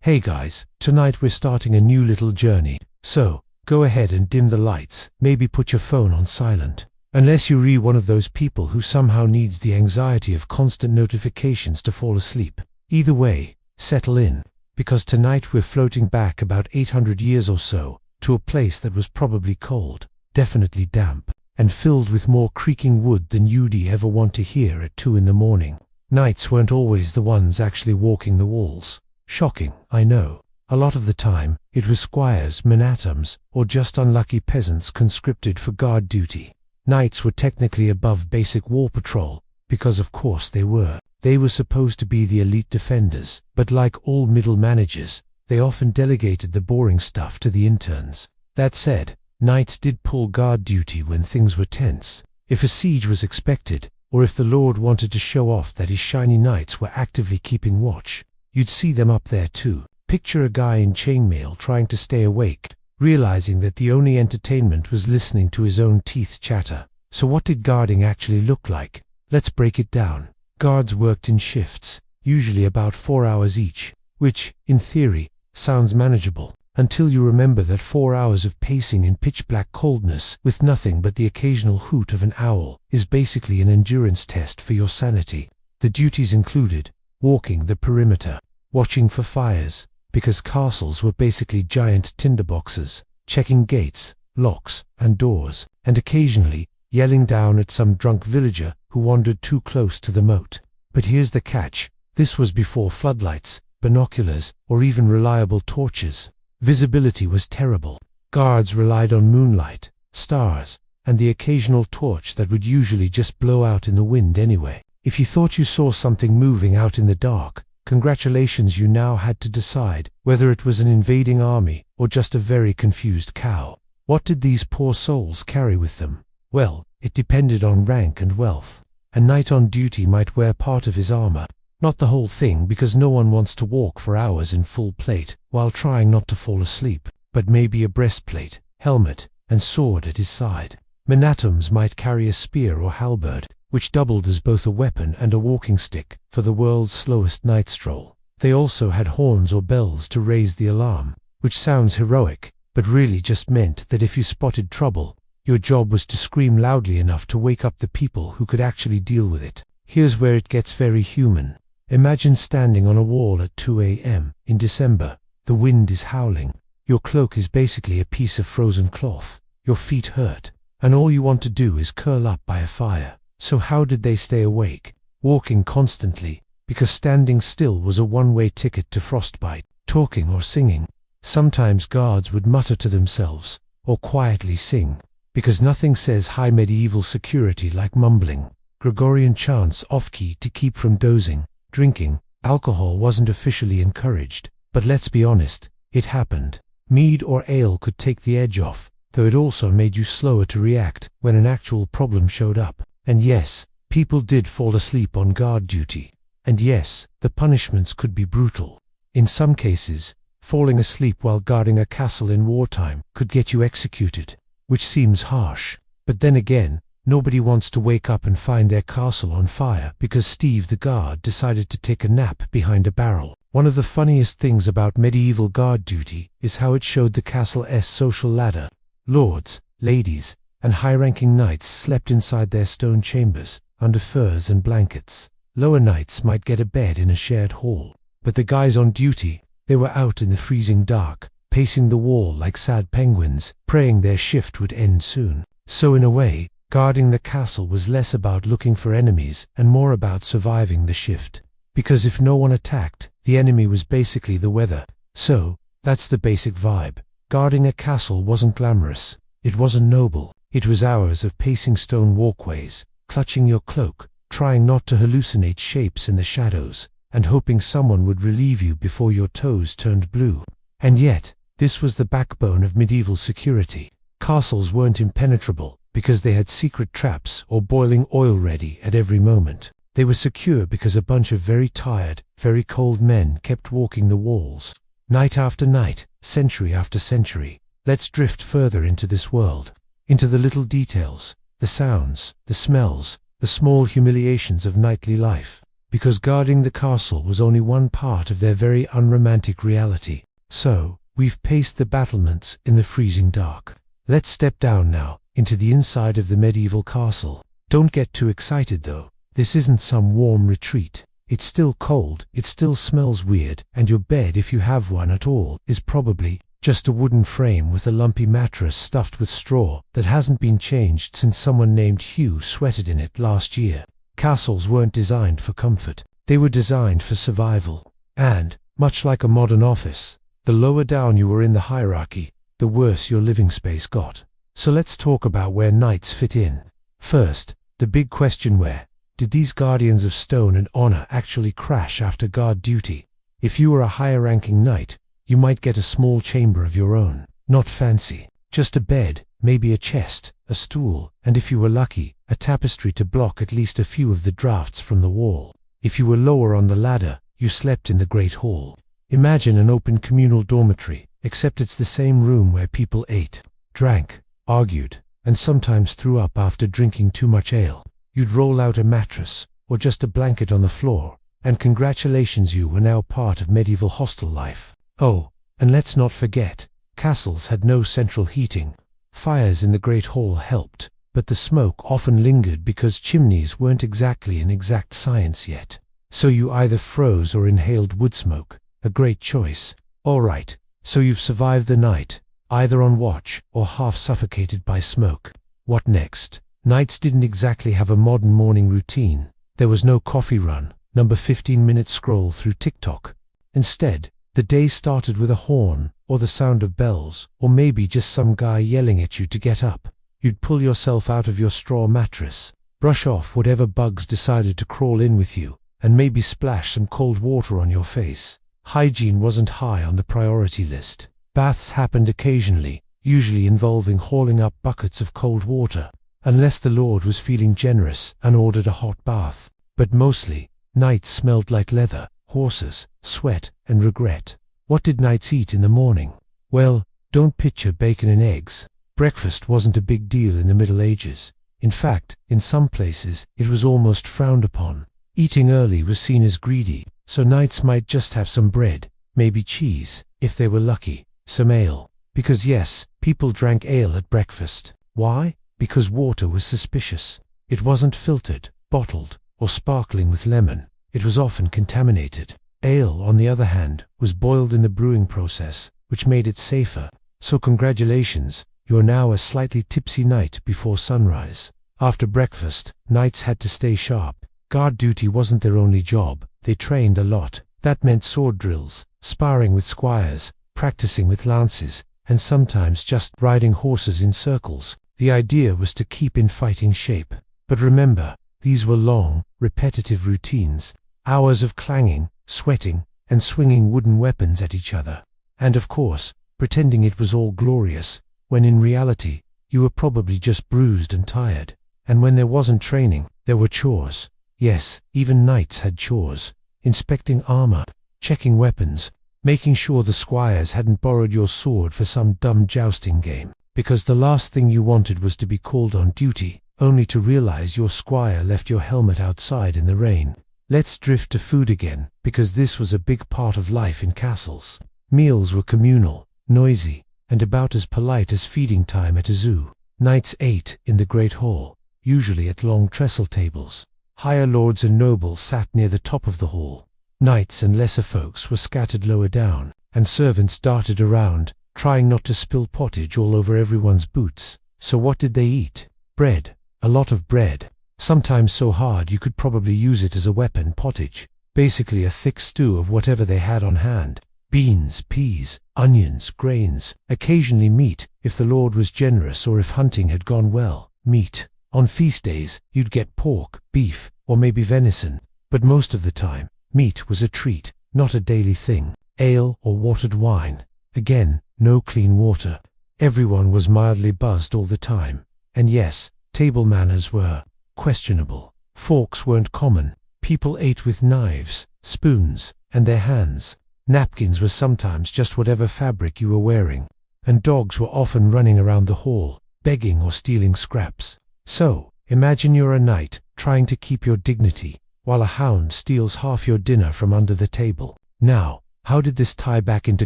Hey guys, tonight we're starting a new little journey, so go ahead and dim the lights, maybe put your phone on silent. Unless you're one of those people who somehow needs the anxiety of constant notifications to fall asleep. Either way, settle in, because tonight we're floating back about 800 years or so, to a place that was probably cold, definitely damp, and filled with more creaking wood than you'd ever want to hear at 2 in the morning. Knights weren't always the ones actually walking the walls. Shocking, I know. A lot of the time, it was squires, men-at-arms, or just unlucky peasants conscripted for guard duty. Knights were technically above basic wall patrol, because of course they were. They were supposed to be the elite defenders, but like all middle managers, they often delegated the boring stuff to the interns. That said, knights did pull guard duty when things were tense. If a siege was expected, or if the Lord wanted to show off that his shiny knights were actively keeping watch, you'd see them up there too. Picture a guy in chainmail trying to stay awake, realizing that the only entertainment was listening to his own teeth chatter. So what did guarding actually look like? Let's break it down. Guards worked in shifts, usually about 4 hours each, which, in theory, sounds manageable, until you remember that 4 hours of pacing in pitch-black coldness with nothing but the occasional hoot of an owl is basically an endurance test for your sanity. The duties included walking the perimeter, watching for fires, because castles were basically giant tinderboxes, checking gates, locks, and doors, and occasionally yelling down at some drunk villager who wandered too close to the moat. But here's the catch: this was before floodlights, binoculars, or even reliable torches. Visibility was terrible. Guards relied on moonlight, stars, and the occasional torch that would usually just blow out in the wind anyway. If you thought you saw something moving out in the dark, congratulations, you now had to decide whether it was an invading army or just a very confused cow. What did these poor souls carry with them? Well, it depended on rank and wealth. A knight on duty might wear part of his armor, not the whole thing, because no one wants to walk for hours in full plate while trying not to fall asleep, but maybe a breastplate, helmet, and sword at his side. Men-at-arms might carry a spear or halberd, which doubled as both a weapon and a walking stick for the world's slowest night stroll. They also had horns or bells to raise the alarm, which sounds heroic, but really just meant that if you spotted trouble, your job was to scream loudly enough to wake up the people who could actually deal with it. Here's where it gets very human. Imagine standing on a wall at 2 a.m. in December. The wind is howling. Your cloak is basically a piece of frozen cloth. Your feet hurt, and all you want to do is curl up by a fire. So how did they stay awake? Walking constantly, because standing still was a one-way ticket to frostbite. Talking or singing. Sometimes guards would mutter to themselves, or quietly sing, because nothing says high medieval security like mumbling. Gregorian chants off-key to keep from dozing. Drinking alcohol wasn't officially encouraged, but let's be honest, it happened. Mead or ale could take the edge off, though it also made you slower to react when an actual problem showed up. And yes, people did fall asleep on guard duty. And yes, the punishments could be brutal. In some cases, falling asleep while guarding a castle in wartime could get you executed, which seems harsh. But then again, nobody wants to wake up and find their castle on fire because Steve the guard decided to take a nap behind a barrel. One of the funniest things about medieval guard duty is how it showed the castle's social ladder. Lords, ladies, and high-ranking knights slept inside their stone chambers, under furs and blankets. Lower knights might get a bed in a shared hall. But the guys on duty, they were out in the freezing dark, pacing the wall like sad penguins, praying their shift would end soon. So in a way, guarding the castle was less about looking for enemies and more about surviving the shift. Because if no one attacked, the enemy was basically the weather. So, that's the basic vibe. Guarding a castle wasn't glamorous. It wasn't noble. It was hours of pacing stone walkways, clutching your cloak, trying not to hallucinate shapes in the shadows, and hoping someone would relieve you before your toes turned blue. And yet, this was the backbone of medieval security. Castles weren't impenetrable because they had secret traps or boiling oil ready at every moment. They were secure because a bunch of very tired, very cold men kept walking the walls. Night after night, century after century. Let's drift further into this world. Into the little details, the sounds, the smells, the small humiliations of nightly life. because guarding the castle was only one part of their very unromantic reality. So, we've paced the battlements in the freezing dark. Let's step down now, into the inside of the medieval castle. Don't get too excited though. This isn't some warm retreat. It's still cold, it still smells weird, and your bed, if you have one at all, is probably just a wooden frame with a lumpy mattress stuffed with straw that hasn't been changed since someone named Hugh sweated in it last year. Castles weren't designed for comfort. They were designed for survival. And, much like a modern office, the lower down you were in the hierarchy, the worse your living space got. So let's talk about where knights fit in. First, the big question: where did these guardians of stone and honor actually crash after guard duty? If you were a higher-ranking knight, you might get a small chamber of your own. Not fancy. Just a bed, maybe a chest, a stool, and if you were lucky, a tapestry to block at least a few of the drafts from the wall. If you were lower on the ladder, you slept in the Great Hall. Imagine an open communal dormitory, except it's the same room where people ate, drank, argued, and sometimes threw up after drinking too much ale. You'd roll out a mattress, or just a blanket on the floor, and congratulations, you were now part of medieval hostel life. Oh, and let's not forget, castles had no central heating. Fires in the Great Hall helped, but the smoke often lingered because chimneys weren't exactly an exact science yet. So you either froze or inhaled wood smoke. A great choice. Alright, so you've survived the night, either on watch or half suffocated by smoke. What next? Knights didn't exactly have a modern morning routine. There was no coffee run, number 15-minute scroll through TikTok. Instead, the day started with a horn, or the sound of bells, or maybe just some guy yelling at you to get up. You'd pull yourself out of your straw mattress, brush off whatever bugs decided to crawl in with you, and maybe splash some cold water on your face. Hygiene wasn't high on the priority list. Baths happened occasionally, usually involving hauling up buckets of cold water, unless the Lord was feeling generous and ordered a hot bath. But mostly, nights smelled like leather, horses, sweat, and regret. What did knights eat in the morning? Well, don't picture bacon and eggs. Breakfast wasn't a big deal in the Middle Ages. In fact, in some places, it was almost frowned upon. Eating early was seen as greedy, so knights might just have some bread, maybe cheese, if they were lucky, some ale. Because yes, people drank ale at breakfast. Why? Because water was suspicious. It wasn't filtered, bottled, or sparkling with lemon. It was often contaminated. Ale, on the other hand, was boiled in the brewing process, which made it safer. So congratulations, you're now a slightly tipsy knight before sunrise. After breakfast, knights had to stay sharp. Guard duty wasn't their only job. They trained a lot. That meant sword drills, sparring with squires, practicing with lances, and sometimes just riding horses in circles. The idea was to keep in fighting shape. But remember, these were long, repetitive routines, hours of clanging, sweating, and swinging wooden weapons at each other. And of course, pretending it was all glorious, when in reality, you were probably just bruised and tired. And when there wasn't training, there were chores. Yes, even knights had chores. Inspecting armor, checking weapons, making sure the squires hadn't borrowed your sword for some dumb jousting game. Because the last thing you wanted was to be called on duty, only to realize your squire left your helmet outside in the rain. Let's drift to food again, because this was a big part of life in castles. Meals were communal, noisy, and about as polite as feeding time at a zoo. Knights ate in the Great Hall, usually at long trestle tables. Higher lords and nobles sat near the top of the hall. Knights and lesser folks were scattered lower down, and servants darted around, trying not to spill pottage all over everyone's boots. So what did they eat? Bread. A lot of bread. Sometimes so hard you could probably use it as a weapon. Pottage. Basically a thick stew of whatever they had on hand. Beans, peas, onions, grains. Occasionally meat, if the Lord was generous or if hunting had gone well. Meat. On feast days, you'd get pork, beef, or maybe venison. But most of the time, meat was a treat, not a daily thing. Ale or watered wine. Again, no clean water. Everyone was mildly buzzed all the time. And yes, table manners were questionable. Forks weren't common. People ate with knives, spoons, and their hands. Napkins were sometimes just whatever fabric you were wearing. And dogs were often running around the hall, begging or stealing scraps. So, imagine you're a knight, trying to keep your dignity. while a hound steals half your dinner from under the table. Now, how did this tie back into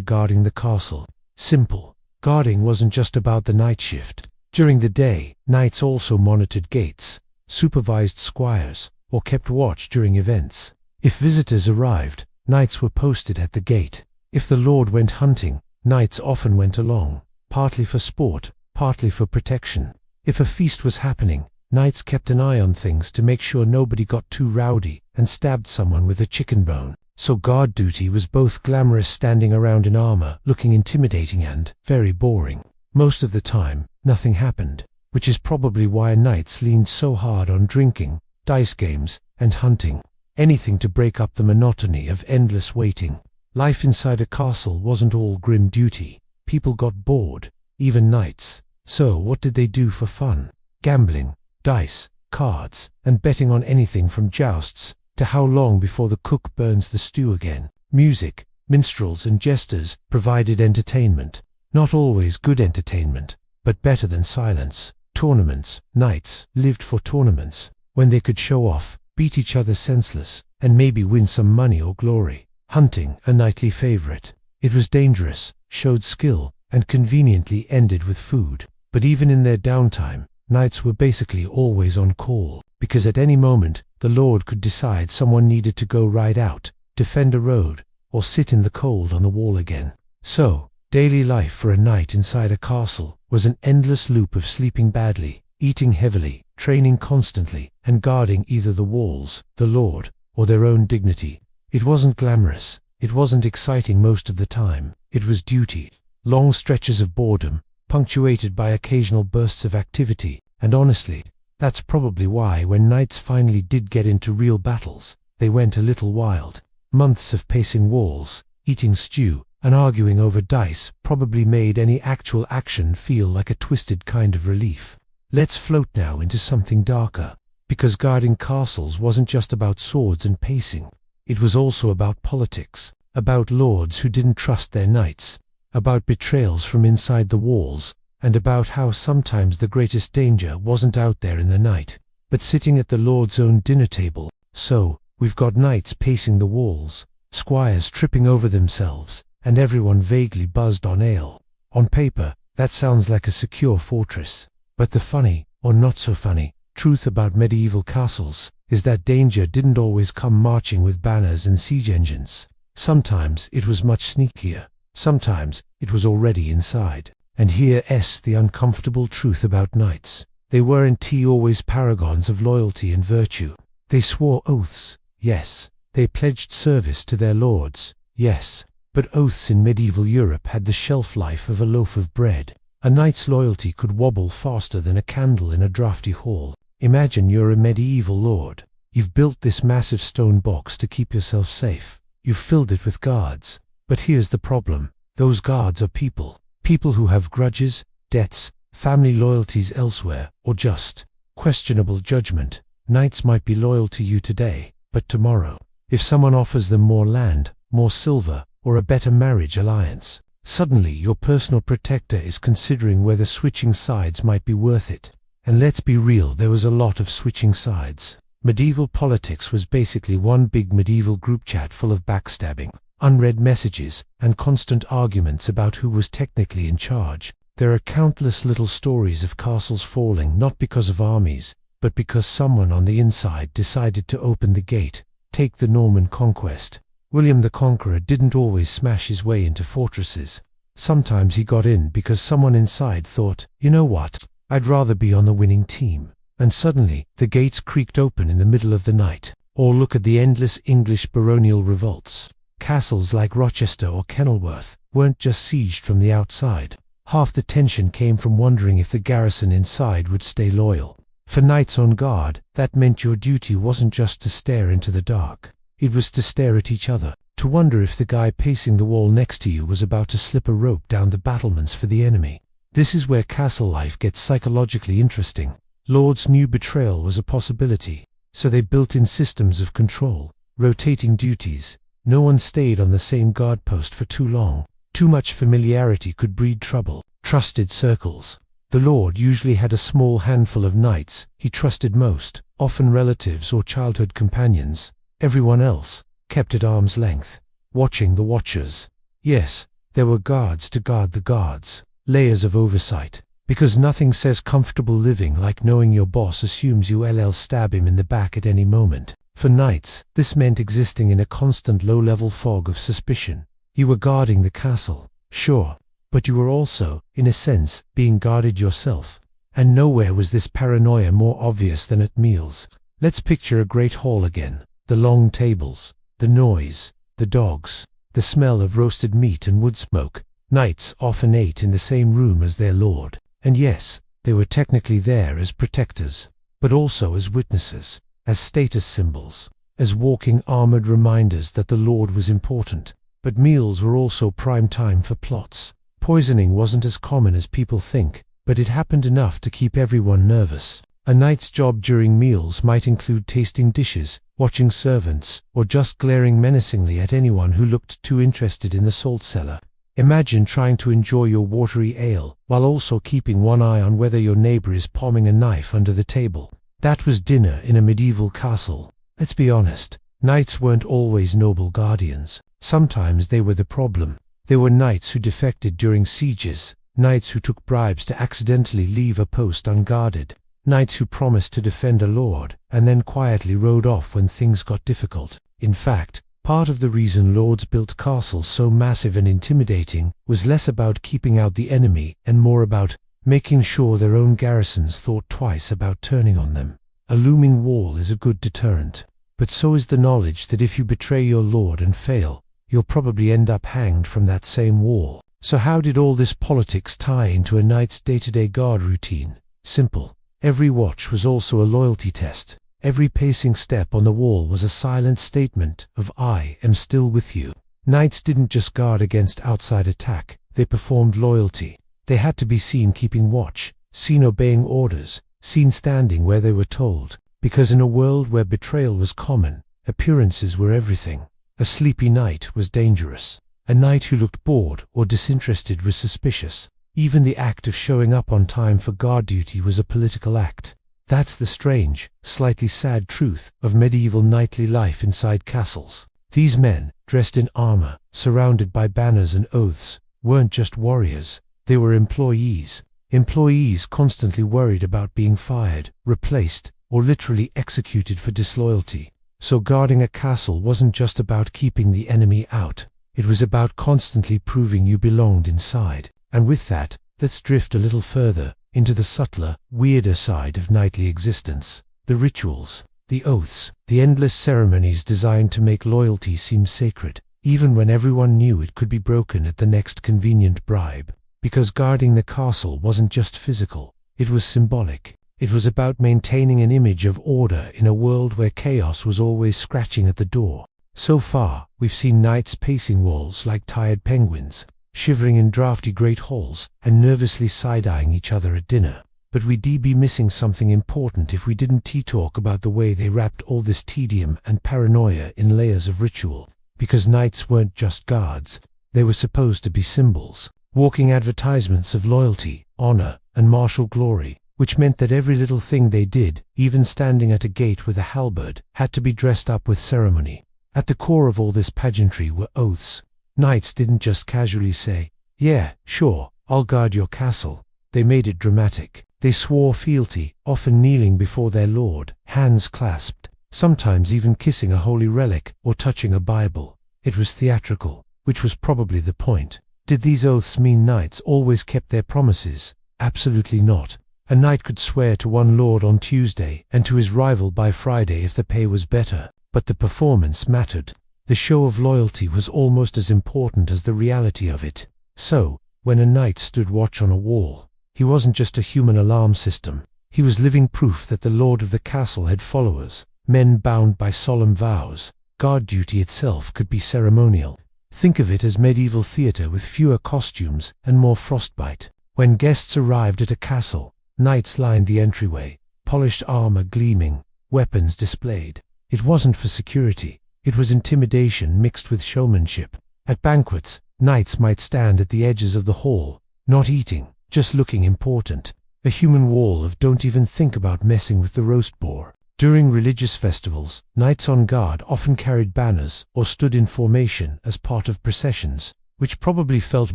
guarding the castle? Simple. Guarding wasn't just about the night shift. During the day, knights also monitored gates, supervised squires, or kept watch during events. If visitors arrived, knights were posted at the gate. If the lord went hunting, knights often went along, partly for sport, partly for protection. If a feast was happening, knights kept an eye on things to make sure nobody got too rowdy and stabbed someone with a chicken bone. So guard duty was both glamorous, standing around in armor, looking intimidating, and very boring. Most of the time, nothing happened, which is probably why knights leaned so hard on drinking, dice games, and hunting. Anything to break up the monotony of endless waiting. Life inside a castle wasn't all grim duty. People got bored, even knights. So what did they do for fun? Gambling, dice, cards, and betting on anything from jousts to how long before the cook burns the stew again. Music, minstrels, and jesters provided entertainment. Not always good entertainment, but better than silence. Tournaments. Knights lived for tournaments, when they could show off, beat each other senseless, and maybe win some money or glory. Hunting, a knightly favorite. It was dangerous, showed skill, and conveniently ended with food. But even in their downtime, knights were basically always on call, because at any moment, the lord could decide someone needed to go ride out, defend a road, or sit in the cold on the wall again. So, daily life for a knight inside a castle was an endless loop of sleeping badly, eating heavily, training constantly, and guarding either the walls, the lord, or their own dignity. It wasn't glamorous, it wasn't exciting most of the time, it was duty. Long stretches of boredom, punctuated by occasional bursts of activity, and honestly, that's probably why when knights finally did get into real battles, they went a little wild. Months of pacing walls, eating stew, and arguing over dice probably made any actual action feel like a twisted kind of relief. Let's float now into something darker, because guarding castles wasn't just about swords and pacing. It was also about politics, about lords who didn't trust their knights, about betrayals from inside the walls, and about how sometimes the greatest danger wasn't out there in the night, but sitting at the lord's own dinner table. So, we've got knights pacing the walls, squires tripping over themselves, and everyone vaguely buzzed on ale. On paper, that sounds like a secure fortress. But the funny, or not so funny, truth about medieval castles is that danger didn't always come marching with banners and siege engines. Sometimes it was much sneakier. Sometimes it was already inside. And here's the uncomfortable truth about knights. They weren't always paragons of loyalty and virtue. They swore oaths, yes. They pledged service to their lords, yes. But oaths in medieval Europe had the shelf life of a loaf of bread. A knight's loyalty could wobble faster than a candle in a drafty hall. Imagine you're a medieval lord. You've built this massive stone box to keep yourself safe. You've filled it with guards. But here's the problem. Those guards are people. People who have grudges, debts, family loyalties elsewhere, or just questionable judgment. Knights might be loyal to you today, but tomorrow, if someone offers them more land, more silver, or a better marriage alliance, suddenly your personal protector is considering whether switching sides might be worth it. And let's be real, there was a lot of switching sides. Medieval politics was basically one big medieval group chat full of backstabbing, unread messages, and constant arguments about who was technically in charge. There are countless little stories of castles falling not because of armies, but because someone on the inside decided to open the gate. Take the Norman conquest. William the Conqueror didn't always smash his way into fortresses. Sometimes he got in because someone inside thought, you know what, I'd rather be on the winning team. And suddenly, the gates creaked open in the middle of the night. Or look at the endless English baronial revolts. Castles like Rochester or Kenilworth weren't just sieged from the outside. Half the tension came from wondering if the garrison inside would stay loyal. For knights on guard, that meant your duty wasn't just to stare into the dark. It was to stare at each other, to wonder if the guy pacing the wall next to you was about to slip a rope down the battlements for the enemy. This is where castle life gets psychologically interesting. Lords knew betrayal was a possibility, so they built in systems of control, rotating duties. No one stayed on the same guard post for too long. Too much familiarity could breed trouble. Trusted circles. The lord usually had a small handful of knights he trusted most, often relatives or childhood companions. Everyone else kept at arm's length, watching the watchers. Yes, there were guards to guard the guards, layers of oversight, because nothing says comfortable living like knowing your boss assumes you'll stab him in the back at any moment. For knights, this meant existing in a constant low-level fog of suspicion. You were guarding the castle, sure, but you were also, in a sense, being guarded yourself. And nowhere was this paranoia more obvious than at meals. Let's picture a great hall again. The long tables, the noise, the dogs, the smell of roasted meat and wood smoke. Knights often ate in the same room as their lord. And yes, they were technically there as protectors, but also as witnesses, as status symbols, as walking armored reminders that the lord was important. But meals were also prime time for plots. Poisoning wasn't as common as people think, but it happened enough to keep everyone nervous. A knight's job during meals might include tasting dishes, watching servants, or just glaring menacingly at anyone who looked too interested in the salt cellar. Imagine trying to enjoy your watery ale, while also keeping one eye on whether your neighbor is palming a knife under the table. That was dinner in a medieval castle. Let's be honest, knights weren't always noble guardians. Sometimes they were the problem. There were knights who defected during sieges, knights who took bribes to accidentally leave a post unguarded, knights who promised to defend a lord, and then quietly rode off when things got difficult. In fact, part of the reason lords built castles so massive and intimidating was less about keeping out the enemy and more about making sure their own garrisons thought twice about turning on them. A looming wall is a good deterrent, but so is the knowledge that if you betray your lord and fail, you'll probably end up hanged from that same wall. So how did all this politics tie into a knight's day-to-day guard routine? Simple. Every watch was also a loyalty test. Every pacing step on the wall was a silent statement of "I am still with you." Knights didn't just guard against outside attack, they performed loyalty. They had to be seen keeping watch, seen obeying orders, seen standing where they were told. Because in a world where betrayal was common, appearances were everything. A sleepy knight was dangerous. A knight who looked bored or disinterested was suspicious. Even the act of showing up on time for guard duty was a political act. That's the strange, slightly sad truth of medieval knightly life inside castles. These men, dressed in armor, surrounded by banners and oaths, weren't just warriors. They were employees. Employees constantly worried about being fired, replaced, or literally executed for disloyalty. So guarding a castle wasn't just about keeping the enemy out. It was about constantly proving you belonged inside. And with that, let's drift a little further into the subtler, weirder side of knightly existence. The rituals, the oaths, the endless ceremonies designed to make loyalty seem sacred, even when everyone knew it could be broken at the next convenient bribe. Because guarding the castle wasn't just physical, it was symbolic. It was about maintaining an image of order in a world where chaos was always scratching at the door. So far, we've seen knights pacing walls like tired penguins, shivering in drafty great halls, and nervously side-eyeing each other at dinner. But we'd be missing something important if we didn't talk about the way they wrapped all this tedium and paranoia in layers of ritual. Because knights weren't just guards, they were supposed to be symbols, walking advertisements of loyalty, honor, and martial glory. Which meant that every little thing they did, even standing at a gate with a halberd, had to be dressed up with ceremony. At the core of all this pageantry were oaths. Knights didn't just casually say, "Yeah, sure, I'll guard your castle." They made it dramatic. They swore fealty, often kneeling before their lord, hands clasped, sometimes even kissing a holy relic or touching a Bible. It was theatrical, which was probably the point. Did these oaths mean knights always kept their promises? Absolutely not. A knight could swear to one lord on Tuesday and to his rival by Friday if the pay was better, but the performance mattered. The show of loyalty was almost as important as the reality of it. So, when a knight stood watch on a wall, he wasn't just a human alarm system. He was living proof that the lord of the castle had followers, men bound by solemn vows. Guard duty itself could be ceremonial. Think of it as medieval theater with fewer costumes and more frostbite. When guests arrived at a castle, knights lined the entryway, polished armor gleaming, weapons displayed. It wasn't for security, it was intimidation mixed with showmanship. At banquets, knights might stand at the edges of the hall, not eating, just looking important. A human wall of "don't even think about messing with the roast boar." During religious festivals, knights on guard often carried banners or stood in formation as part of processions, which probably felt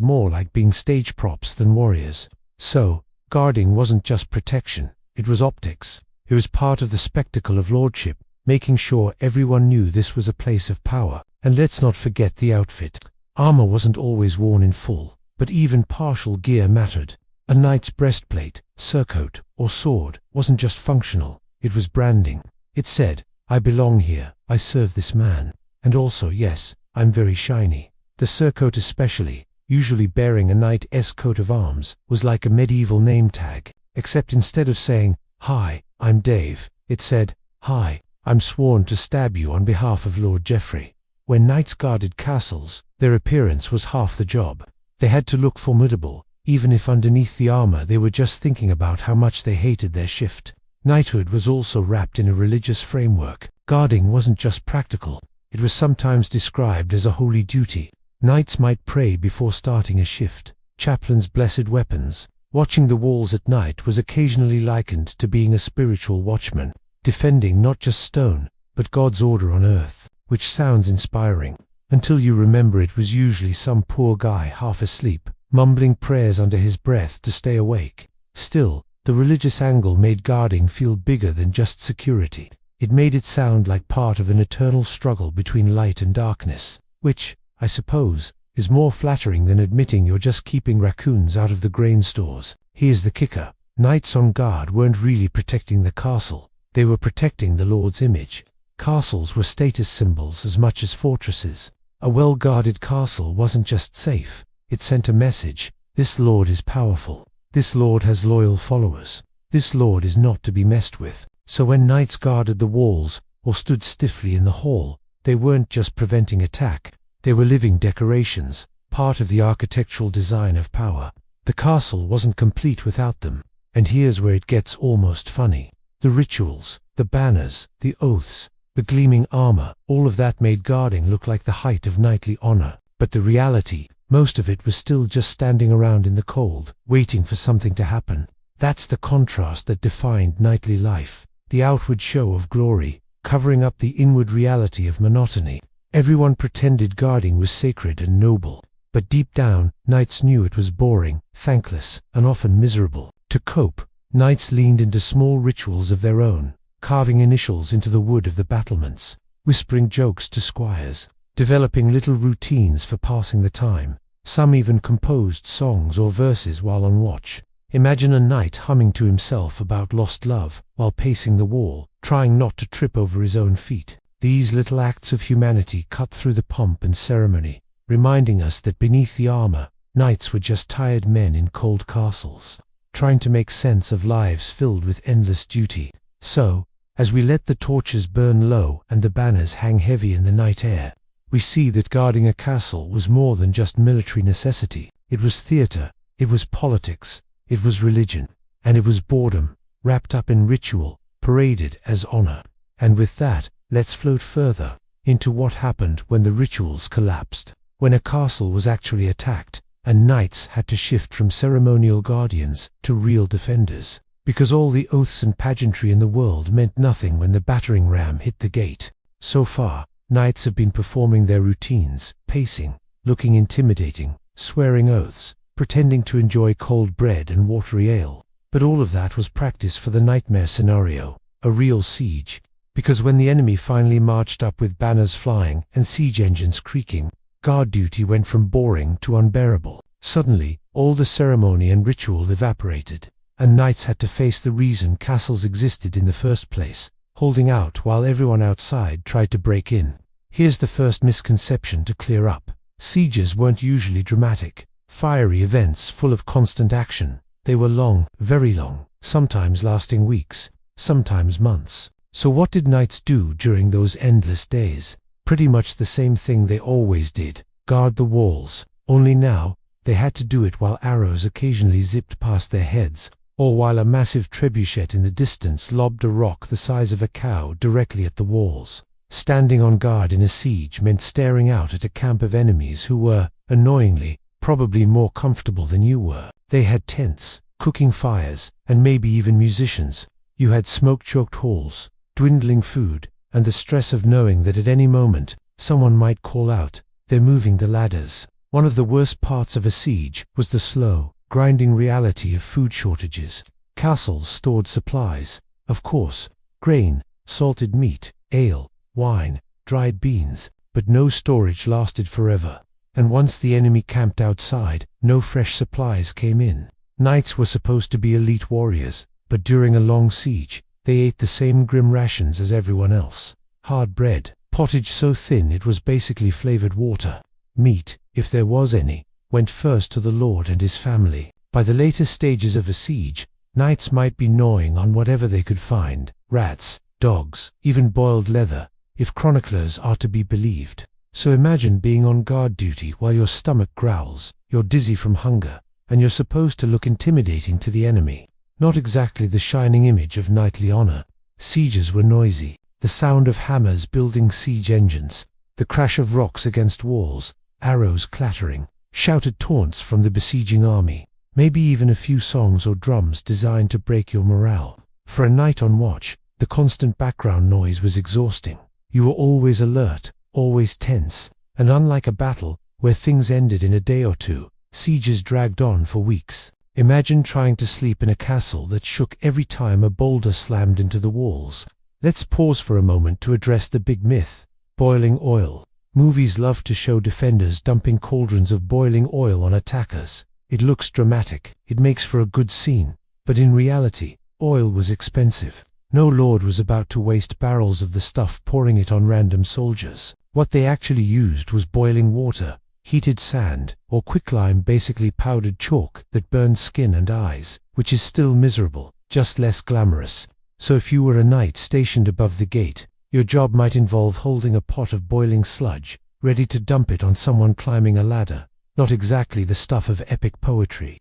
more like being stage props than warriors. So, guarding wasn't just protection, it was optics. It was part of the spectacle of lordship, making sure everyone knew this was a place of power. And let's not forget the outfit. Armor wasn't always worn in full, but even partial gear mattered. A knight's breastplate, surcoat, or sword wasn't just functional, it was branding. It said, "I belong here, I serve this man." And also, yes, I'm very shiny. The surcoat especially, usually bearing a knight's coat of arms, was like a medieval name tag, except instead of saying, "Hi, I'm Dave," it said, "Hi, I'm sworn to stab you on behalf of Lord Geoffrey." When knights guarded castles, their appearance was half the job. They had to look formidable, even if underneath the armor they were just thinking about how much they hated their shift. Knighthood was also wrapped in a religious framework. Guarding wasn't just practical, it was sometimes described as a holy duty. Knights might pray before starting a shift. Chaplains blessed weapons. Watching the walls at night was occasionally likened to being a spiritual watchman, defending not just stone, but God's order on earth, which sounds inspiring, until you remember it was usually some poor guy half asleep, mumbling prayers under his breath to stay awake. Still, the religious angle made guarding feel bigger than just security. It made it sound like part of an eternal struggle between light and darkness, which, I suppose, is more flattering than admitting you're just keeping raccoons out of the grain stores. Here's the kicker. Knights on guard weren't really protecting the castle, they were protecting the Lord's image. Castles were status symbols as much as fortresses. A well-guarded castle wasn't just safe, it sent a message: this lord is powerful, this lord has loyal followers, this lord is not to be messed with. So when knights guarded the walls, or stood stiffly in the hall, they weren't just preventing attack, they were living decorations, part of the architectural design of power. The castle wasn't complete without them, and here's where it gets almost funny. The rituals, the banners, the oaths, the gleaming armor, all of that made guarding look like the height of knightly honor. But the reality, most of it was still just standing around in the cold, waiting for something to happen. That's the contrast that defined knightly life. The outward show of glory, covering up the inward reality of monotony. Everyone pretended guarding was sacred and noble, but deep down, knights knew it was boring, thankless, and often miserable. To cope, knights leaned into small rituals of their own, carving initials into the wood of the battlements, whispering jokes to squires, developing little routines for passing the time. Some even composed songs or verses while on watch. Imagine a knight humming to himself about lost love while pacing the wall, trying not to trip over his own feet. These little acts of humanity cut through the pomp and ceremony, reminding us that beneath the armor, knights were just tired men in cold castles, trying to make sense of lives filled with endless duty. So, as we let the torches burn low and the banners hang heavy in the night air, we see that guarding a castle was more than just military necessity. It was theater, it was politics, it was religion, and it was boredom, wrapped up in ritual, paraded as honor. And with that, let's float further into what happened when the rituals collapsed, when a castle was actually attacked, and knights had to shift from ceremonial guardians to real defenders. Because all the oaths and pageantry in the world meant nothing when the battering ram hit the gate. So far, knights have been performing their routines, pacing, looking intimidating, swearing oaths, pretending to enjoy cold bread and watery ale. But all of that was practice for the nightmare scenario, a real siege. Because when the enemy finally marched up with banners flying and siege engines creaking, guard duty went from boring to unbearable. Suddenly, all the ceremony and ritual evaporated, and knights had to face the reason castles existed in the first place, holding out while everyone outside tried to break in. Here's the first misconception to clear up. Sieges weren't usually dramatic, fiery events full of constant action. They were long, very long, sometimes lasting weeks, sometimes months. So what did knights do during those endless days? Pretty much the same thing they always did: guard the walls. Only now, they had to do it while arrows occasionally zipped past their heads, or while a massive trebuchet in the distance lobbed a rock the size of a cow directly at the walls. Standing on guard in a siege meant staring out at a camp of enemies who were, annoyingly, probably more comfortable than you were. They had tents, cooking fires, and maybe even musicians. You had smoke-choked halls, dwindling food, and the stress of knowing that at any moment, someone might call out, "They're moving the ladders." One of the worst parts of a siege was the slow, grinding reality of food shortages. Castles stored supplies, of course, grain, salted meat, ale, wine, dried beans, but no storage lasted forever. And once the enemy camped outside, no fresh supplies came in. Knights were supposed to be elite warriors, but during a long siege, they ate the same grim rations as everyone else. Hard bread, pottage so thin it was basically flavored water. Meat, if there was any, went first to the lord and his family. By the later stages of a siege, knights might be gnawing on whatever they could find: rats, dogs, even boiled leather, if chroniclers are to be believed. So imagine being on guard duty while your stomach growls, you're dizzy from hunger, and you're supposed to look intimidating to the enemy. Not exactly the shining image of knightly honor. Sieges were noisy, the sound of hammers building siege engines, the crash of rocks against walls, arrows clattering, shouted taunts from the besieging army, maybe even a few songs or drums designed to break your morale. For a knight on watch, the constant background noise was exhausting. You were always alert, always tense, and unlike a battle, where things ended in a day or two, sieges dragged on for weeks. Imagine trying to sleep in a castle that shook every time a boulder slammed into the walls. Let's pause for a moment to address the big myth: boiling oil. Movies love to show defenders dumping cauldrons of boiling oil on attackers. It looks dramatic, it makes for a good scene, but in reality, oil was expensive. No lord was about to waste barrels of the stuff pouring it on random soldiers. What they actually used was boiling water, heated sand, or quicklime, basically powdered chalk that burned skin and eyes, which is still miserable, just less glamorous. So if you were a knight stationed above the gate, your job might involve holding a pot of boiling sludge, ready to dump it on someone climbing a ladder. Not exactly the stuff of epic poetry.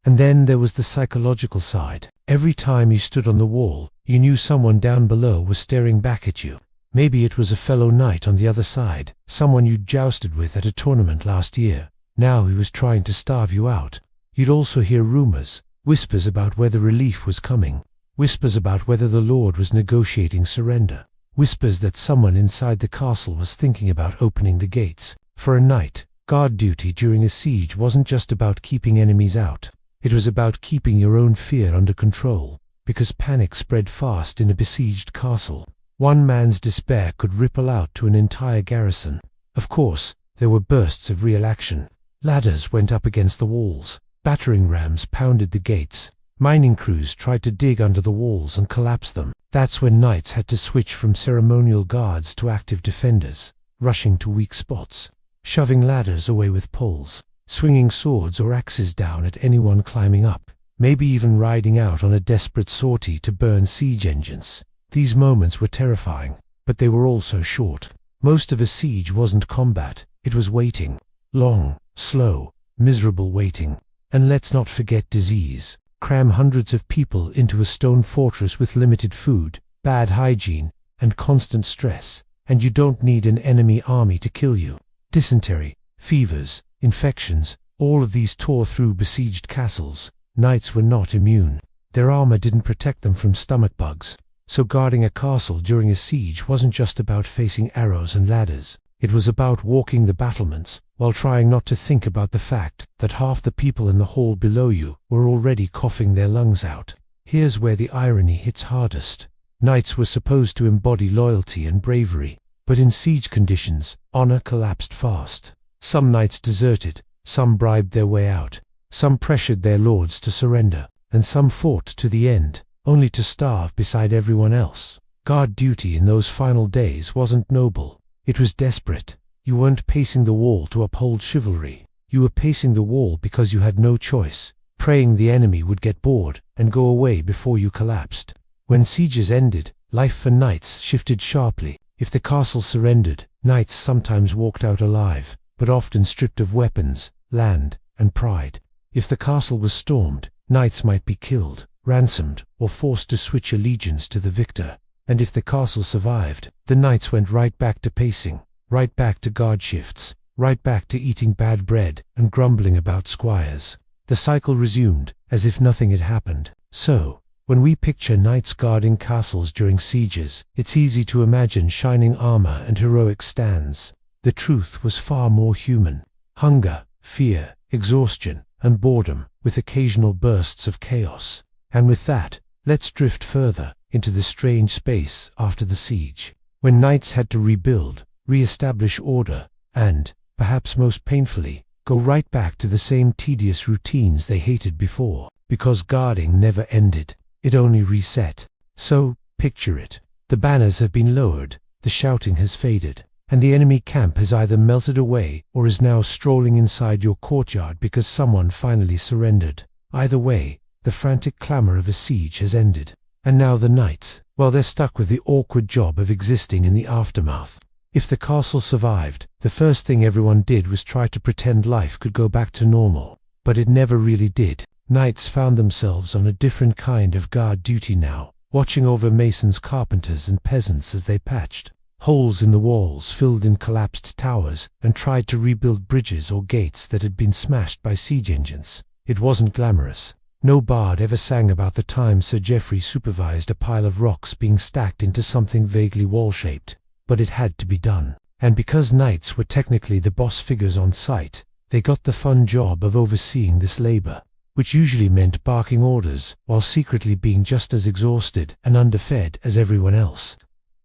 And then there was the psychological side. Every time you stood on the wall, you knew someone down below was staring back at you. Maybe it was a fellow knight on the other side, someone you'd jousted with at a tournament last year. Now he was trying to starve you out. You'd also hear rumors, whispers about whether relief was coming, whispers about whether the lord was negotiating surrender, whispers that someone inside the castle was thinking about opening the gates. For a knight, guard duty during a siege wasn't just about keeping enemies out. It was about keeping your own fear under control, because panic spread fast in a besieged castle. One man's despair could ripple out to an entire garrison. Of course, there were bursts of real action. Ladders went up against the walls, battering rams pounded the gates, mining crews tried to dig under the walls and collapse them. That's when knights had to switch from ceremonial guards to active defenders, rushing to weak spots, shoving ladders away with poles, swinging swords or axes down at anyone climbing up, maybe even riding out on a desperate sortie to burn siege engines. These moments were terrifying, but they were also short. Most of a siege wasn't combat, it was waiting. Long, slow, miserable waiting. And let's not forget disease. Cram hundreds of people into a stone fortress with limited food, bad hygiene, and constant stress, and you don't need an enemy army to kill you. Dysentery, fevers, infections, all of these tore through besieged castles. Knights were not immune. Their armor didn't protect them from stomach bugs. So guarding a castle during a siege wasn't just about facing arrows and ladders. It was about walking the battlements, while trying not to think about the fact that half the people in the hall below you were already coughing their lungs out. Here's where the irony hits hardest. Knights were supposed to embody loyalty and bravery, but in siege conditions, honor collapsed fast. Some knights deserted, some bribed their way out, some pressured their lords to surrender, and some fought to the end, only to starve beside everyone else. Guard duty in those final days wasn't noble, it was desperate. You weren't pacing the wall to uphold chivalry, you were pacing the wall because you had no choice, praying the enemy would get bored and go away before you collapsed. When sieges ended, life for knights shifted sharply. If the castle surrendered, knights sometimes walked out alive, but often stripped of weapons, land, and pride. If the castle was stormed, knights might be killed, ransomed, or forced to switch allegiance to the victor. And if the castle survived, the knights went right back to pacing, right back to guard shifts, right back to eating bad bread and grumbling about squires. the cycle resumed, as if nothing had happened. So, when we picture knights guarding castles during sieges, it's easy to imagine shining armor and heroic stands. The truth was far more human. Hunger, fear, exhaustion, and boredom, with occasional bursts of chaos. And with that, let's drift further into the strange space after the siege, when knights had to rebuild, re-establish order, and, perhaps most painfully, go right back to the same tedious routines they hated before, because guarding never ended, it only reset. So, picture it. The banners have been lowered, the shouting has faded, and the enemy camp has either melted away or is now strolling inside your courtyard because someone finally surrendered. Either way, the frantic clamor of a siege has ended. And now the knights, well, they're stuck with the awkward job of existing in the aftermath. If the castle survived, the first thing everyone did was try to pretend life could go back to normal. But it never really did. Knights found themselves on a different kind of guard duty now, watching over masons, carpenters, and peasants as they patched holes in the walls, filled in collapsed towers, and tried to rebuild bridges or gates that had been smashed by siege engines. It wasn't glamorous. No bard ever sang about the time Sir Geoffrey supervised a pile of rocks being stacked into something vaguely wall-shaped. But it had to be done. And because knights were technically the boss figures on site, they got the fun job of overseeing this labor, which usually meant barking orders while secretly being just as exhausted and underfed as everyone else.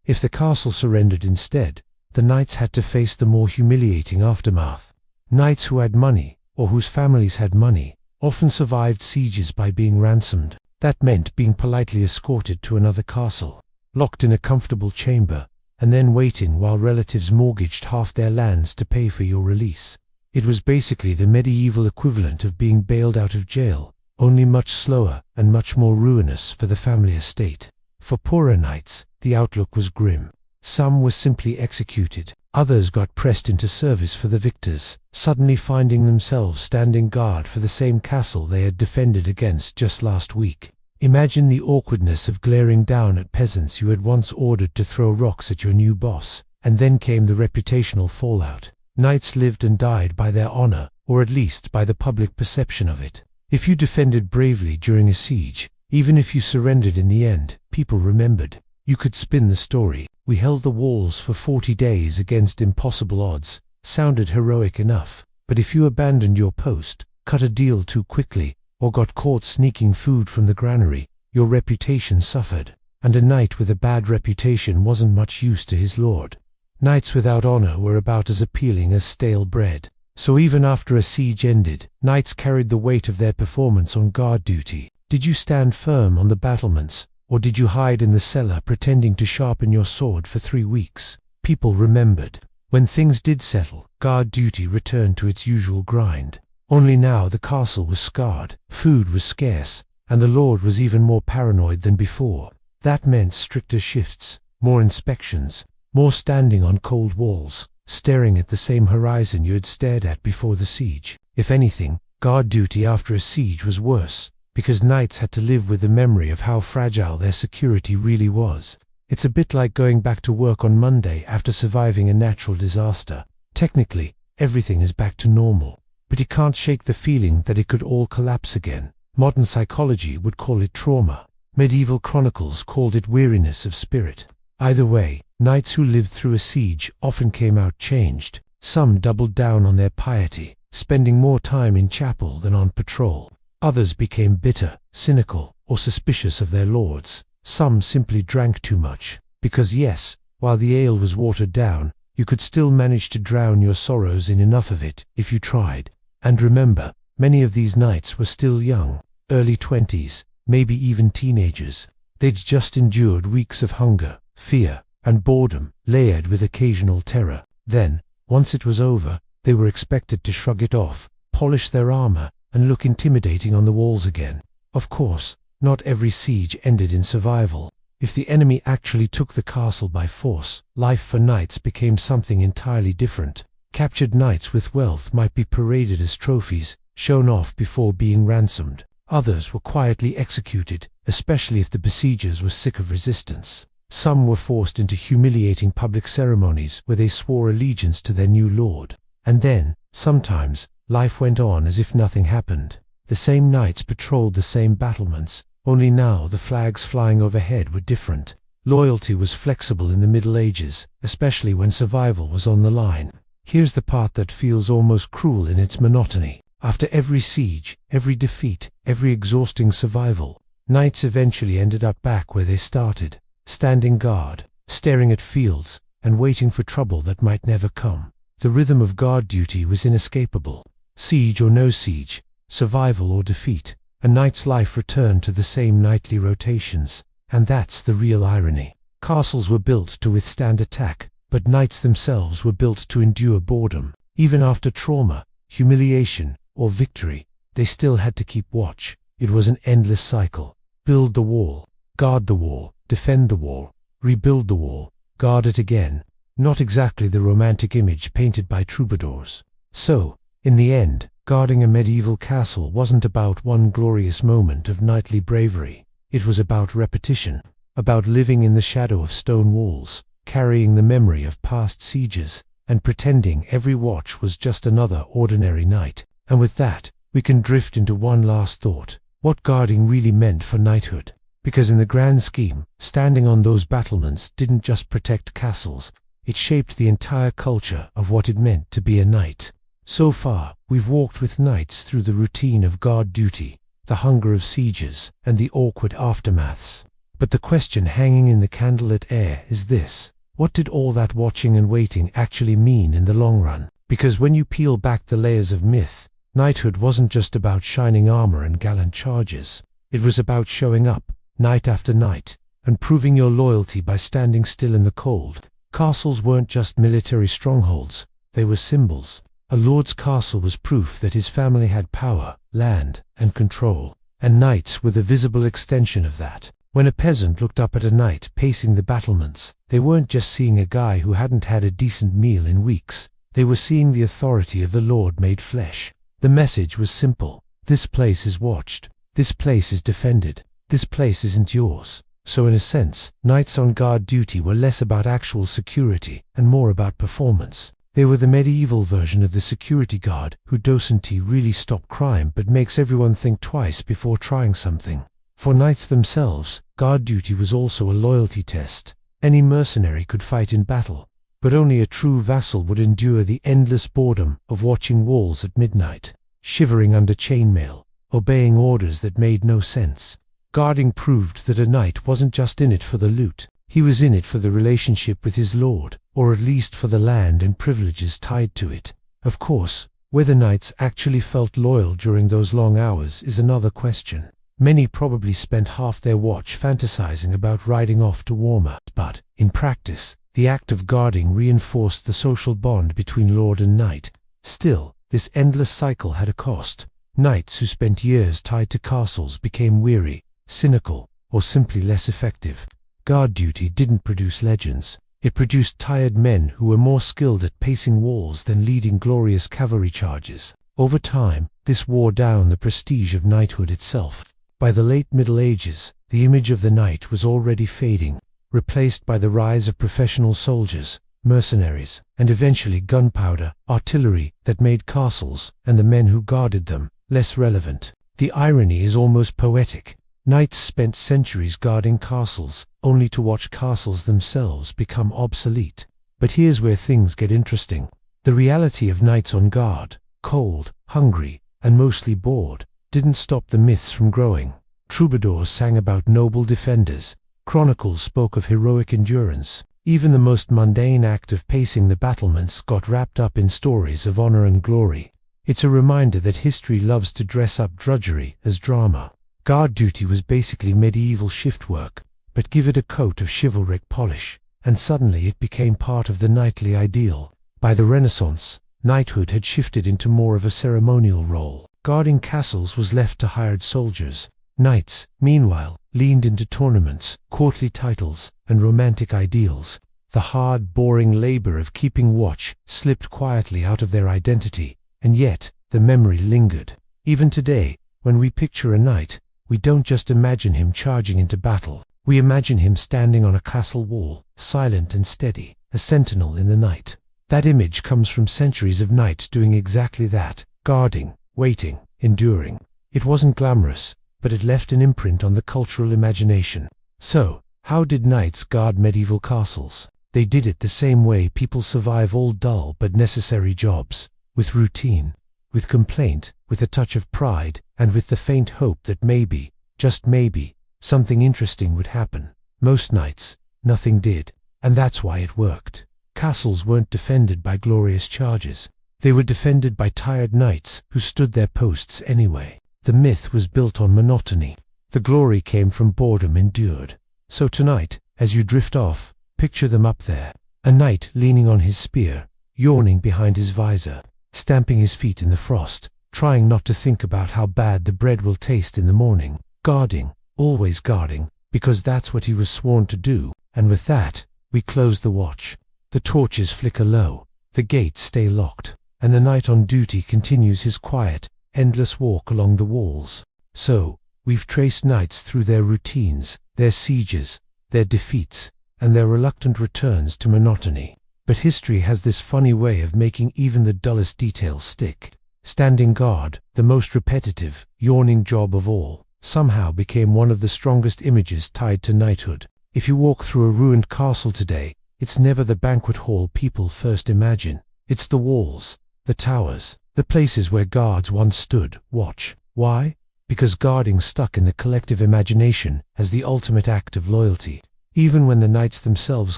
If the castle surrendered instead, the knights had to face the more humiliating aftermath. Knights who had money, or whose families had money, often survived sieges by being ransomed. That meant being politely escorted to another castle, locked in a comfortable chamber, and then waiting while relatives mortgaged half their lands to pay for your release. It was basically the medieval equivalent of being bailed out of jail, only much slower and much more ruinous for the family estate. For poorer knights, the outlook was grim. Some were simply executed. Others got pressed into service for the victors, suddenly finding themselves standing guard for the same castle they had defended against just last week. Imagine the awkwardness of glaring down at peasants you had once ordered to throw rocks at your new boss, and then came the reputational fallout. Knights lived and died by their honor, or at least by the public perception of it. If you defended bravely during a siege, even if you surrendered in the end, people remembered. You could spin the story. We held the walls for 40 days against impossible odds. Sounded heroic enough. But if you abandoned your post, cut a deal too quickly, or got caught sneaking food from the granary, your reputation suffered. And a knight with a bad reputation wasn't much use to his lord. Knights without honor were about as appealing as stale bread. So even after a siege ended, knights carried the weight of their performance on guard duty. Did you stand firm on the battlements, or did you hide in the cellar pretending to sharpen your sword for 3 weeks? People remembered. When things did settle, guard duty returned to its usual grind. Only now the castle was scarred, food was scarce, and the lord was even more paranoid than before. That meant stricter shifts, more inspections, more standing on cold walls, staring at the same horizon you had stared at before the siege. If anything, guard duty after a siege was worse, because knights had to live with the memory of how fragile their security really was. It's a bit like going back to work on Monday after surviving a natural disaster. Technically, everything is back to normal, but you can't shake the feeling that it could all collapse again. Modern psychology would call it trauma. Medieval chronicles called it weariness of spirit. Either way, knights who lived through a siege often came out changed. Some doubled down on their piety, spending more time in chapel than on patrol. Others became bitter, cynical, or suspicious of their lords. Some simply drank too much. Because yes, while the ale was watered down, you could still manage to drown your sorrows in enough of it, if you tried. And remember, many of these knights were still young, early 20s, maybe even teenagers. They'd just endured weeks of hunger, fear, and boredom, layered with occasional terror. Then, once it was over, they were expected to shrug it off, polish their armor, and look intimidating on the walls again. Of course, not every siege ended in survival. If the enemy actually took the castle by force, life for knights became something entirely different. Captured knights with wealth might be paraded as trophies, shown off before being ransomed. Others were quietly executed, especially if the besiegers were sick of resistance. Some were forced into humiliating public ceremonies where they swore allegiance to their new lord. And then, sometimes, life went on as if nothing happened. The same knights patrolled the same battlements, only now the flags flying overhead were different. Loyalty was flexible in the Middle Ages, especially when survival was on the line. Here's the part that feels almost cruel in its monotony. After every siege, every defeat, every exhausting survival, knights eventually ended up back where they started, standing guard, staring at fields, and waiting for trouble that might never come. The rhythm of guard duty was inescapable. Siege or no siege, survival or defeat, a knight's life returned to the same nightly rotations. And that's the real irony. Castles were built to withstand attack, but knights themselves were built to endure boredom. Even after trauma, humiliation, or victory, they still had to keep watch. It was an endless cycle. Build the wall, guard the wall, defend the wall, rebuild the wall, guard it again. Not exactly the romantic image painted by troubadours. So, in the end, guarding a medieval castle wasn't about one glorious moment of knightly bravery. It was about repetition, about living in the shadow of stone walls, carrying the memory of past sieges, and pretending every watch was just another ordinary night. And with that, we can drift into one last thought: what guarding really meant for knighthood. Because in the grand scheme, standing on those battlements didn't just protect castles, it shaped the entire culture of what it meant to be a knight. So far, we've walked with knights through the routine of guard duty, the hunger of sieges, and the awkward aftermaths. But the question hanging in the candlelit air is this: what did all that watching and waiting actually mean in the long run? Because when you peel back the layers of myth, knighthood wasn't just about shining armor and gallant charges. It was about showing up, night after night, and proving your loyalty by standing still in the cold. Castles weren't just military strongholds, they were symbols. A lord's castle was proof that his family had power, land, and control, and knights were the visible extension of that. When a peasant looked up at a knight pacing the battlements, they weren't just seeing a guy who hadn't had a decent meal in weeks. They were seeing the authority of the Lord made flesh. The message was simple: this place is watched, this place is defended, this place isn't yours. So in a sense, knights on guard duty were less about actual security and more about performance. They were the medieval version of the security guard who doesn't really stop crime but makes everyone think twice before trying something. For knights themselves, guard duty was also a loyalty test. Any mercenary could fight in battle, but only a true vassal would endure the endless boredom of watching walls at midnight, shivering under chainmail, obeying orders that made no sense. Guarding proved that a knight wasn't just in it for the loot. He was in it for the relationship with his lord, or at least for the land and privileges tied to it. Of course, whether knights actually felt loyal during those long hours is another question. Many probably spent half their watch fantasizing about riding off to warmer, but, in practice, the act of guarding reinforced the social bond between lord and knight. Still, this endless cycle had a cost. Knights who spent years tied to castles became weary, cynical, or simply less effective. Guard duty didn't produce legends. It produced tired men who were more skilled at pacing walls than leading glorious cavalry charges. Over time, this wore down the prestige of knighthood itself. By the late Middle Ages, the image of the knight was already fading, replaced by the rise of professional soldiers, mercenaries, and eventually gunpowder, artillery that made castles, and the men who guarded them, less relevant. The irony is almost poetic. Knights spent centuries guarding castles, only to watch castles themselves become obsolete. But here's where things get interesting. The reality of knights on guard, cold, hungry, and mostly bored, didn't stop the myths from growing. Troubadours sang about noble defenders, chronicles spoke of heroic endurance. Even the most mundane act of pacing the battlements got wrapped up in stories of honor and glory. It's a reminder that history loves to dress up drudgery as drama. Guard duty was basically medieval shift work, but give it a coat of chivalric polish, and suddenly it became part of the knightly ideal. By the Renaissance, knighthood had shifted into more of a ceremonial role. Guarding castles was left to hired soldiers. Knights, meanwhile, leaned into tournaments, courtly titles, and romantic ideals. The hard, boring labor of keeping watch slipped quietly out of their identity, and yet the memory lingered. Even today, when we picture a knight, we don't just imagine him charging into battle. We imagine him standing on a castle wall, silent and steady, a sentinel in the night. That image comes from centuries of knights doing exactly that: guarding, waiting, enduring. It wasn't glamorous, but it left an imprint on the cultural imagination. So, how did knights guard medieval castles? They did it the same way people survive all dull but necessary jobs, with routine, with complaint, with a touch of pride, and with the faint hope that maybe, just maybe, something interesting would happen. Most nights, nothing did, and that's why it worked. Castles weren't defended by glorious charges. They were defended by tired knights who stood their posts anyway. The myth was built on monotony. The glory came from boredom endured. So tonight, as you drift off, picture them up there. A knight leaning on his spear, yawning behind his visor, stamping his feet in the frost, trying not to think about how bad the bread will taste in the morning, guarding, always guarding, because that's what he was sworn to do. And with that, we close the watch. The torches flicker low, the gates stay locked, and the knight on duty continues his quiet, endless walk along the walls. So, we've traced knights through their routines, their sieges, their defeats, and their reluctant returns to monotony. But history has this funny way of making even the dullest details stick. Standing guard, the most repetitive, yawning job of all, somehow became one of the strongest images tied to knighthood. If you walk through a ruined castle today, it's never the banquet hall people first imagine. It's the walls, the towers, the places where guards once stood, watch. Why? Because guarding stuck in the collective imagination as the ultimate act of loyalty. Even when the knights themselves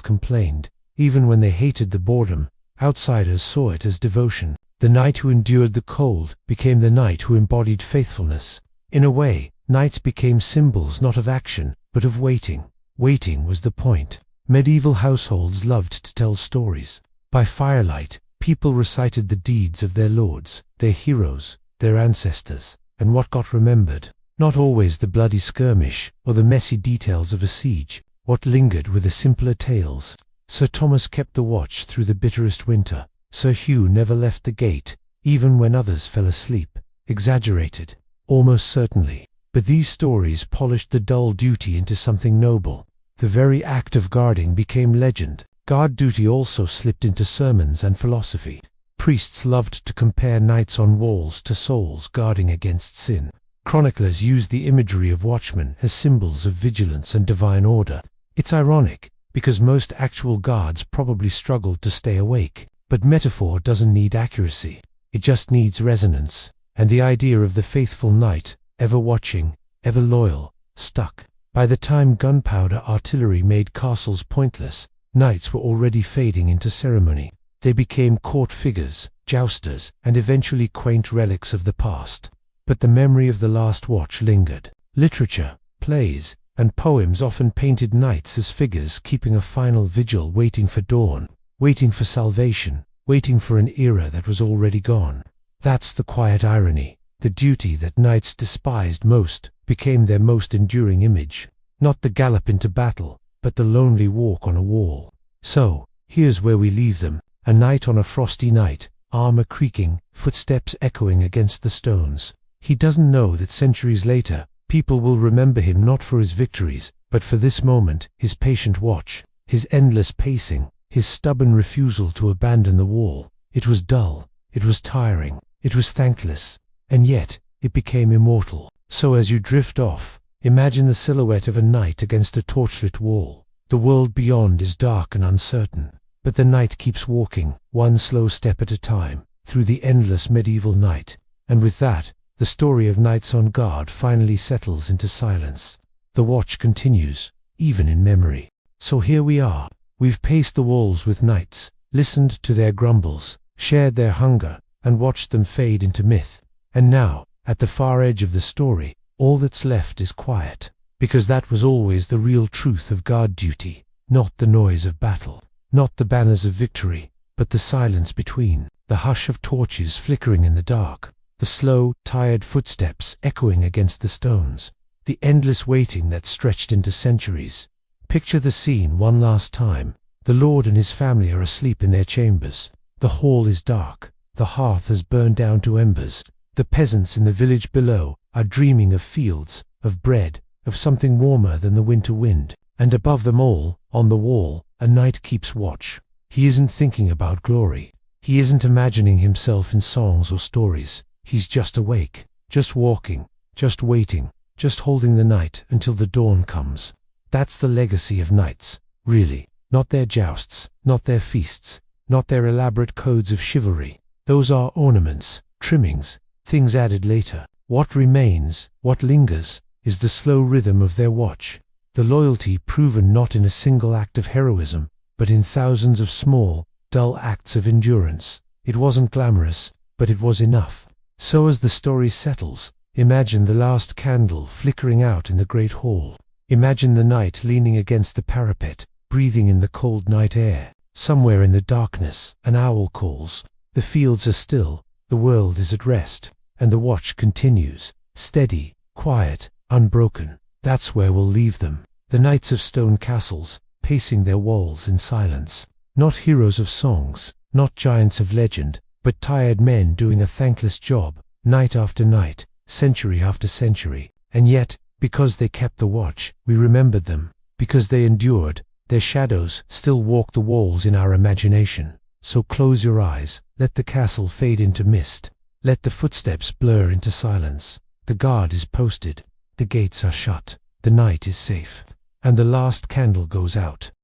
complained, even when they hated the boredom, outsiders saw it as devotion. The knight who endured the cold became the knight who embodied faithfulness. In a way, knights became symbols not of action, but of waiting. Waiting was the point. Medieval households loved to tell stories. By firelight, people recited the deeds of their lords, their heroes, their ancestors, and what got remembered. Not always the bloody skirmish, or the messy details of a siege. What lingered were the simpler tales. Sir Thomas kept the watch through the bitterest winter. Sir Hugh never left the gate, even when others fell asleep. Exaggerated, almost certainly. But these stories polished the dull duty into something noble. The very act of guarding became legend. Guard duty also slipped into sermons and philosophy. Priests loved to compare knights on walls to souls guarding against sin. Chroniclers used the imagery of watchmen as symbols of vigilance and divine order. It's ironic, because most actual guards probably struggled to stay awake. But metaphor doesn't need accuracy. It just needs resonance. And the idea of the faithful knight, ever watching, ever loyal, stuck. By the time gunpowder artillery made castles pointless, knights were already fading into ceremony. They became court figures, jousters, and eventually quaint relics of the past. But the memory of the last watch lingered. Literature, plays, and poems often painted knights as figures keeping a final vigil, waiting for dawn, waiting for salvation, waiting for an era that was already gone. That's the quiet irony. The duty that knights despised most became their most enduring image. Not the gallop into battle, but the lonely walk on a wall. So, here's where we leave them. A knight on a frosty night, armor creaking, footsteps echoing against the stones. He doesn't know that centuries later, people will remember him not for his victories, but for this moment, his patient watch, his endless pacing, his stubborn refusal to abandon the wall. It was dull, it was tiring, it was thankless, and yet, it became immortal. So as you drift off, imagine the silhouette of a knight against a torchlit wall. The world beyond is dark and uncertain, but the knight keeps walking, one slow step at a time, through the endless medieval night. And with that, the story of knights on guard finally settles into silence. The watch continues, even in memory. So here we are. We've paced the walls with knights, listened to their grumbles, shared their hunger, and watched them fade into myth. And now, at the far edge of the story, all that's left is quiet. Because that was always the real truth of guard duty. Not the noise of battle, not the banners of victory, but the silence between. The hush of torches flickering in the dark. The slow, tired footsteps echoing against the stones. The endless waiting that stretched into centuries. Picture the scene one last time. The lord and his family are asleep in their chambers. The hall is dark. The hearth has burned down to embers. The peasants in the village below are dreaming of fields, of bread, of something warmer than the winter wind. And above them all, on the wall, a knight keeps watch. He isn't thinking about glory. He isn't imagining himself in songs or stories. He's just awake, just walking, just waiting, just holding the night until the dawn comes. That's the legacy of knights, really. Not their jousts, not their feasts, not their elaborate codes of chivalry. Those are ornaments, trimmings, things added later. What remains, what lingers, is the slow rhythm of their watch. The loyalty proven not in a single act of heroism, but in thousands of small, dull acts of endurance. It wasn't glamorous, but it was enough. So as the story settles, imagine the last candle flickering out in the great hall. Imagine the knight leaning against the parapet, breathing in the cold night air. Somewhere in the darkness, an owl calls. The fields are still, the world is at rest, and the watch continues, steady, quiet, unbroken. That's where we'll leave them. The knights of stone castles, pacing their walls in silence. Not heroes of songs, not giants of legend, but tired men doing a thankless job, night after night, century after century. And yet, because they kept the watch, we remembered them. Because they endured, their shadows still walk the walls in our imagination. So close your eyes, let the castle fade into mist. Let the footsteps blur into silence. The guard is posted, the gates are shut, the night is safe, and the last candle goes out.